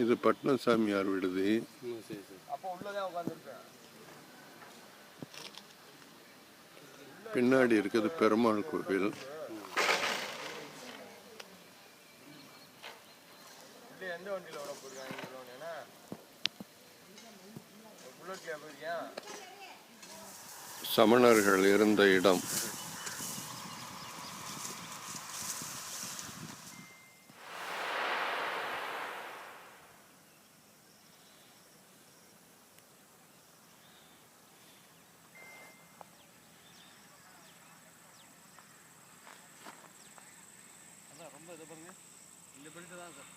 இது பட்னசாமியார் விடுதி. பின்னாடி இருக்குது பெருமாள் கோவில். சமணர்கள் இருந்த இடம். ரொம்ப இதை பாருங்க, இந்த பெல்ட் தான் sir.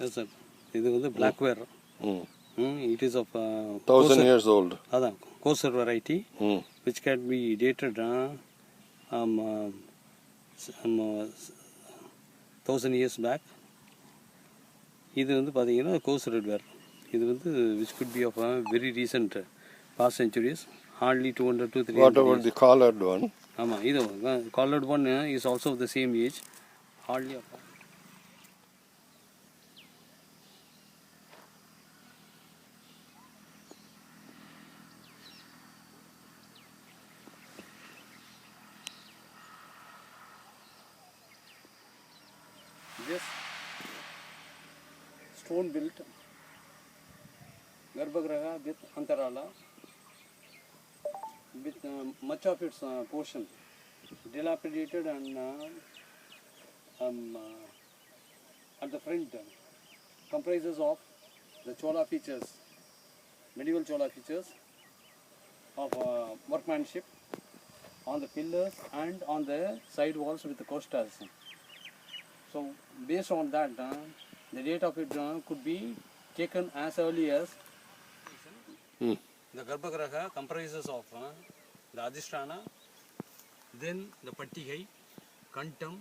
Yes sir. This is blackware. It is of 1000 years old. Coarser variety, which can be dated 1000 years back. This is coarser ware. Which could be of very recent past centuries, hardly 200 to 300 What about the collared one? This collared one is also of the same age, hardly of this stone built Garbhagriha with Antarala, with much of its portion dilapidated and at the front comprises of the Chola features, medieval Chola features of workmanship on the pillars and on the side walls with the costas. So based on that, the date of it could be taken as early as the Garbhagriha comprises of the Adhisthana, then the Pattigai, Kantam,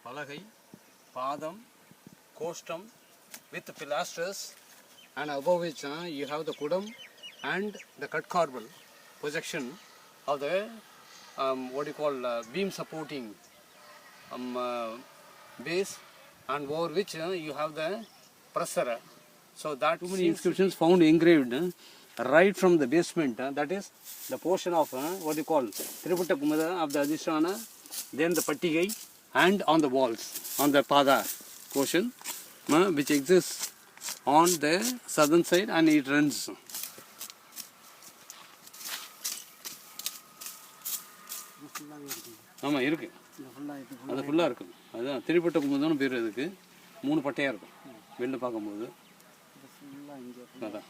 Palagai, Padam, Kostam with the pilasters, and above which you have the Kudam and the cut corbel projection of the beam supporting base, and over which you have the pressure. So that too many inscriptions found engraved right from the basement. That is the portion of Triputta Kumada of the Adhisthana, then the Pattigai, and on the walls, on the Pada portion, which exists on the southern side, and it runs. ஆமாம் இருக்குது, அது ஃபுல்லாக இருக்கும். அதுதான் திருப்பட்ட கும்பதான பேர். அதுக்கு 3 பட்டையாக இருக்கும் வெளில பார்க்கும்போது. அதான்